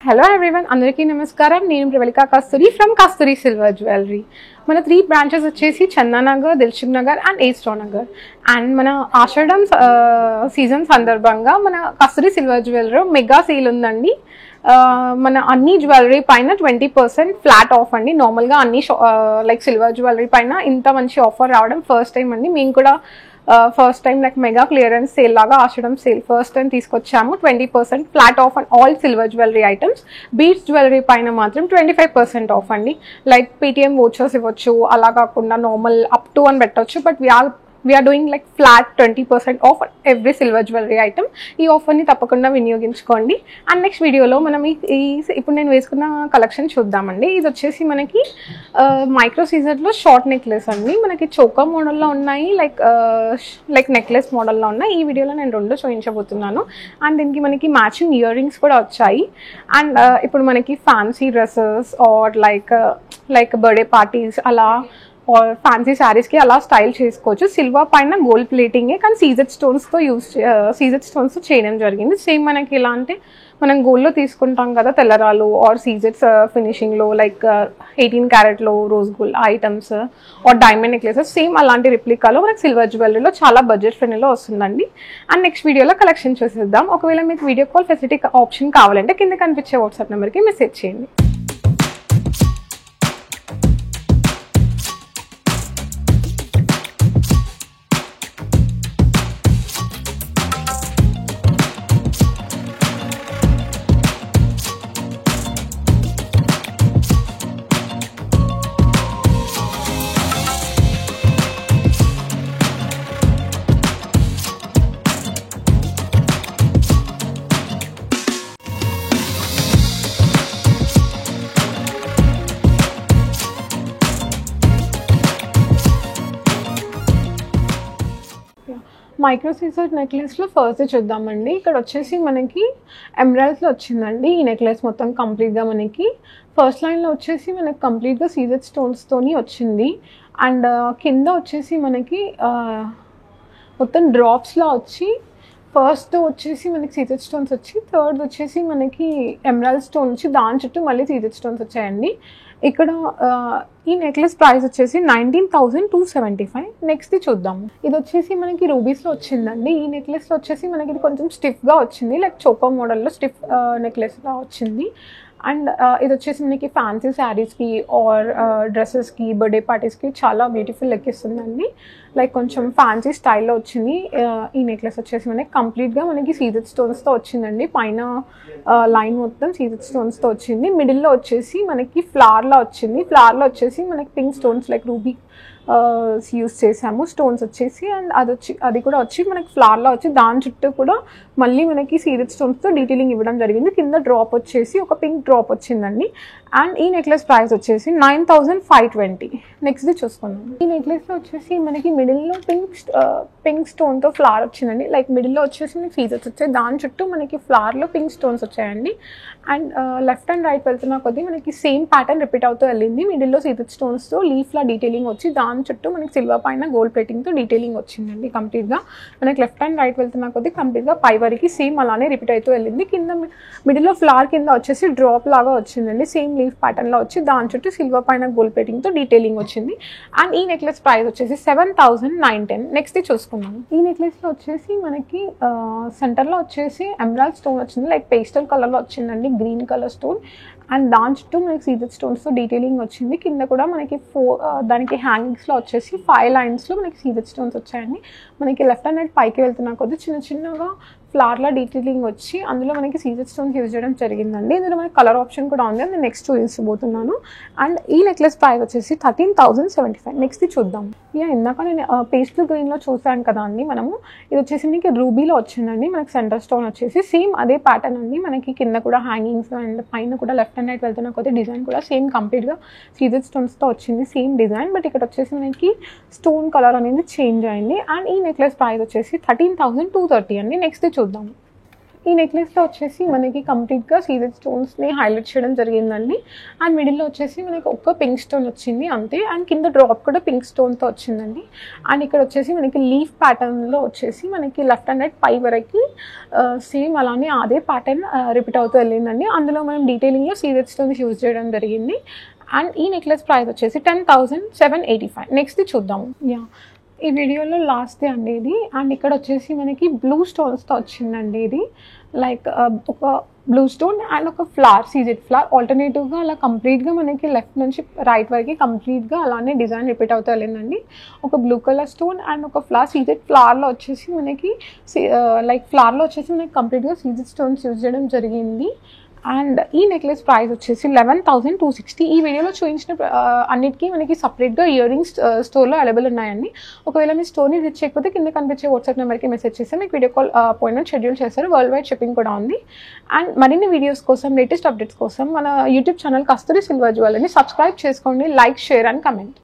Hello everyone, అందరికీ నమస్కారం. నేను ప్రవళిక కస్తూరి ఫ్రమ్ కస్తూరి సిల్వర్ జ్యువెలరీ. మన 3 బ్రాంచెస్ వచ్చేసి Chandanagar, Dilsukh Nagar and A-Star Nagar. And మన ఆషాఢం సీజన్ సందర్భంగా మన కస్తూరి సిల్వర్ జ్యువెలరీ మెగా సేల్ ఉందండి. మన అన్ని జ్యువెలరీ పైన 20% ఫ్లాట్ ఆఫ్ అండి. నార్మల్గా అన్ని లైక్ సిల్వర్ జ్యువెలరీ పైన ఇంత మంచి ఆఫర్ రావడం ఫస్ట్ టైం అండి. మేము కూడా first time like mega clearance sale లాగా ఆషాఢం సేల్ ఫస్ట్ టైం తీసుకొచ్చాము. 20% flat of and all silver jewellery items. Beads jewellery పైన మాత్రం 25% ఆఫ్ అండి. లైక్ పేటిఎం వోచర్స్ ఇవ్వచ్చు, అలా కాకుండా నార్మల్ అప్ టు అని పెట్టవచ్చు. But we are doing like flat 20% off every silver jewelry item. ఈ ఆఫర్ని తప్పకుండా వినియోగించుకోండి. అండ్ నెక్స్ట్ వీడియోలో మనం ఇప్పుడు నేను వేసుకున్న కలెక్షన్ చూద్దామండి. ఇది వచ్చేసి మనకి మైక్రో సీజర్లో షార్ట్ నెక్లెస్ అండి. మనకి చోకా మోడల్లో ఉన్నాయి, లైక్ నెక్లెస్ మోడల్లో ఉన్నాయి. ఈ వీడియోలో నేను రెండు చూపించబోతున్నాను. అండ్ దీనికి మనకి మ్యాచింగ్ ఇయర్ రింగ్స్ కూడా వచ్చాయి. అండ్ ఇప్పుడు మనకి fancy dresses or like birthday parties అలా ఫ్యాన్సీ శారీస్కి అలా స్టైల్ చేసుకోవచ్చు. సిల్వర్ పైన గోల్డ్ ప్లేటింగే, కానీ సీజెడ్ స్టోన్స్తో చేయడం జరిగింది. సేమ్ మనకి ఎలా అంటే మనం గోల్డ్లో తీసుకుంటాం కదా తెల్లరాలు ఆర్ సీజెడ్స్ ఫినిషింగ్లో లైక్ 18 క్యారెట్లో rose gold items or diamond necklaces same అలాంటి రిప్లికాలో మనకి సిల్వర్ జ్యువెలరీలో చాలా బడ్జెట్ ఫ్రెండ్లీలో వస్తుందండి. అండ్ నెక్స్ట్ వీడియోలో కలెక్షన్ చూసేద్దాం. ఒకవేళ మీకు వీడియో కాల్ ఫెసిలిటీ ఆప్షన్ కావాలంటే కింద కనిపించే వాట్సాప్ నెంబర్కి మెసేజ్ చేయండి. మైక్రో సీజర్ నెక్లెస్లో ఫస్ట్ చూద్దామండి. ఇక్కడ వచ్చేసి మనకి ఎమరాల్డ్స్లో వచ్చిందండి. ఈ నెక్లెస్ మొత్తం కంప్లీట్గా మనకి ఫస్ట్ లైన్లో వచ్చేసి మనకి కంప్లీట్గా సీజర్ స్టోన్స్తోని వచ్చింది. అండ్ కింద వచ్చేసి మనకి మొత్తం డ్రాప్స్లో వచ్చి ఫస్ట్ వచ్చేసి మనకి సీజర్ స్టోన్స్ వచ్చి, థర్డ్ వచ్చేసి మనకి ఎమరాల్డ్ స్టోన్ వచ్చి, దాని చుట్టూ మళ్ళీ సీజర్ స్టోన్స్ వచ్చాయండి. ఇక్కడ ఈ నెక్లెస్ ప్రైస్ వచ్చేసి 19,275. నెక్స్ట్ చూద్దాము. ఇది వచ్చేసి మనకి రూబీస్లో వచ్చిందండి. ఈ నెక్లెస్లో వచ్చేసి మనకి ఇది కొంచెం స్టిఫ్గా వచ్చింది, లైక్ చోకో మోడల్లో స్టిఫ్ నెక్లెస్లా వచ్చింది. అండ్ ఇది వచ్చేసి మనకి ఫ్యాన్సీ శారీస్కి ఆర్ డ్రెస్సెస్కి బర్త్డే పార్టీస్కి చాలా బ్యూటిఫుల్ లుక్ ఇస్తుందండి. లైక్ కొంచెం ఫ్యాన్సీ స్టైల్లో వచ్చింది. ఈ నెక్లెస్ వచ్చేసి మనకి కంప్లీట్గా మనకి సీజర్ స్టోన్స్తో వచ్చిందండి. పైన లైన్ మొత్తం సీజర్ స్టోన్స్తో వచ్చింది. మిడిల్లో వచ్చేసి మనకి ఫ్లవర్లో వచ్చింది. ఫ్లవర్లో వచ్చేసి మనకి pink stones like ruby use చేసాము స్టోన్స్ వచ్చేసి. అండ్ అది కూడా వచ్చి మనకి ఫ్లవర్లో వచ్చి దాని చుట్టూ కూడా మళ్ళీ మనకి సీజర్ స్టోన్స్తో డీటెయిలింగ్ ఇవ్వడం జరిగింది. కింద డ్రాప్ వచ్చేసి ఒక పింక్ డ్రాప్ వచ్చిందండి. అండ్ ఈ నెక్లెస్ ప్రైస్ వచ్చేసి 9,520. నెక్స్ట్ చూసుకుందాం. ఈ నెక్లెస్లో వచ్చేసి మనకి మిడిల్లో పింక్ స్టోన్తో ఫ్లవర్ వచ్చిందండి. లైక్ మిడిల్లో వచ్చేసి మనకి సీజర్స్ వచ్చాయి, దాని చుట్టూ మనకి ఫ్లవర్లో పింక్ స్టోన్స్ వచ్చాయండి. అండ్ లెఫ్ట్ అండ్ రైట్ వెళ్తున్న కొద్దీ మనకి సేమ్ ప్యాటర్న్ రిపీట్ అవుతూ వెళ్ళింది. మిడిల్లో సీజర్ స్టోన్స్తో లీఫ్లా డీటెయిలింగ్ వచ్చి, దాని చుట్టూ మనకి సిల్వర్ పైన గోల్డ్ ప్లేటింగ్తో డీటెయిలింగ్ వచ్చిందండి. కంప్లీట్గా మనకి లెఫ్ట్ అండ్ రైట్ వెళ్తున్న కొద్దీ కంప్లీట్గా పై వరకు సేమ్ అలానే రిపీట్ అవుతూ వెళ్ళింది. కింద మిడిల్లో ఫ్లవర్ కింద వచ్చేసి డ్రాప్ లాగా వచ్చిందండి. సేమ్ లీఫ్ ప్యాటర్న్లో వచ్చి దాని చుట్టూ సిల్వర్ పైన గోల్డ్ ప్లేటింగ్తో డీటెయిలింగ్ వచ్చింది. అండ్ ఈ నెక్లెస్ ప్రైస్ వచ్చేసి 7,910. నెక్స్ట్ చూసుకున్నాము. ఈ నెక్లెస్లో వచ్చేసి మనకి సెంటర్లో వచ్చేసి ఎమరాల్డ్ స్టోన్ వచ్చింది, లైక్ పేస్టల్ కలర్లో వచ్చిందండి, గ్రీన్ కలర్ స్టోన్. అండ్ దాని చుట్టూ మనకి సీజర్ స్టోన్స్తో డీటెయిలింగ్ వచ్చింది. కింద కూడా మనకి దానికి హ్యాంగింగ్స్లో వచ్చేసి 5 లైన్స్లో మనకి సీజర్ స్టోన్స్ వచ్చాయండి. మనకి లెఫ్ట్ అండ్ రైట్ పైకి వెళ్తున్నా కొద్ది చిన్నగా ఫ్లవర్లా డీటెయిలింగ్ వచ్చి అందులో మనకి సీజర్ స్టోన్స్ యూజ్ చేయడం జరిగిందండి. ఇందులో మనకి కలర్ ఆప్షన్ కూడా ఉంది, నేను నెక్స్ట్ చూపించబోతున్నాను. అండ్ ఈ నెక్లెస్ ప్రైస్ వచ్చేసి 13,075. నెక్స్ట్ చూద్దాం. ఇందాక నేను పేస్టల్ గ్రీన్లో చూసాను కదా అండి మనము. ఇది వచ్చేసి మనకి రూబీలో వచ్చిందండి. మనకి సెంటర్ స్టోన్ వచ్చేసి సేమ్ అదే ప్యాటర్న్ అండి. మనకి కింద కూడా హ్యాంగింగ్స్ అండ్ పైన కూడా లెఫ్ట్ అండ్ రైట్ వెళ్తున్న కొద్ది డిజైన్ కూడా సేమ్ కంప్లీట్గా సీజర్ స్టోన్స్తో వచ్చింది, సేమ్ డిజైన్. బట్ ఇక్కడ వచ్చేసి మనకి స్టోన్ కలర్ అనేది చేంజ్ అయింది. అండ్ ఈ నెక్లెస్ ప్రైస్ వచ్చేసి 13,230 అండి. నెక్స్ట్ చూద్దాం. ఈ నెక్లెస్లో వచ్చేసి మనకి కంప్లీట్గా సీజెడ్ స్టోన్స్ని హైలైట్ చేయడం జరిగిందండి. అండ్ మిడిల్లో వచ్చేసి మనకి ఒక్క పింక్ స్టోన్ వచ్చింది అంతే. అండ్ కింద డ్రాప్ కూడా పింక్ స్టోన్తో వచ్చిందండి. అండ్ ఇక్కడ వచ్చేసి మనకి లీఫ్ ప్యాటర్న్లో వచ్చేసి మనకి లెఫ్ట్ అండ్ రైట్ పై వరకు సేమ్ అలానే అదే ప్యాటర్న్ రిపీట్ అవుతూ వెళ్ళిందండి. అందులో మనం డీటెయిలింగ్లో సీజెడ్ స్టోన్స్ యూజ్ చేయడం జరిగింది. అండ్ ఈ నెక్లెస్ ప్రైస్ వచ్చేసి 10,785. నెక్స్ట్ చూద్దాము. ఈ వీడియోలో లాస్ట్ది అండి ఇది. అండ్ ఇక్కడ వచ్చేసి మనకి బ్లూ స్టోన్స్తో వచ్చిందండి ఇది. లైక్ ఒక బ్లూ స్టోన్ అండ్ ఒక ఫ్లవర్, సీజెడ్ ఫ్లవర్ ఆల్టర్నేటివ్గా అలా కంప్లీట్గా మనకి లెఫ్ట్ నుంచి రైట్ వరకు కంప్లీట్గా అలానే డిజైన్ రిపీట్ అవుతూ వెళ్ళిందండి. ఒక బ్లూ కలర్ స్టోన్ అండ్ ఒక ఫ్లవర్, సీజెడ్ ఫ్లవర్లో వచ్చేసి మనకి లైక్ ఫ్లవర్లో వచ్చేసి మనకి కంప్లీట్గా సీజెడ్ స్టోన్స్ యూజ్ చేయడం జరిగింది. అండ్ ఈ నెక్లెస్ ప్రైస్ వచ్చేసి 11,260. ఈ వీడియోలో చూపించిన అన్నిటికీ మనకి సపరేట్గా ఇయర్ రింగ్స్ స్టోర్లో అవైలబుల్ ఉన్నాయండి. ఒకవేళ మీ స్టోర్ని రీచ్ చేయకపోతే కింద కనిపించే వాట్సాప్ నెంబర్కి మెసేజ్ చేస్తే మీకు వీడియో కాల్ అపాయింట్మెంట్ షెడ్యూల్ చేస్తారు. వరల్డ్ వైడ్ షిప్పింగ్ కూడా ఉంది. అండ్ మరిన్ని వీడియోస్ కోసం, లేటెస్ట్ అప్డేట్స్ కోసం మన యూట్యూబ్ ఛానల్ కస్తూరి సిల్వర్ జ్యువెలరీని సబ్స్క్రైబ్ చేసుకోండి. Like, share and comment.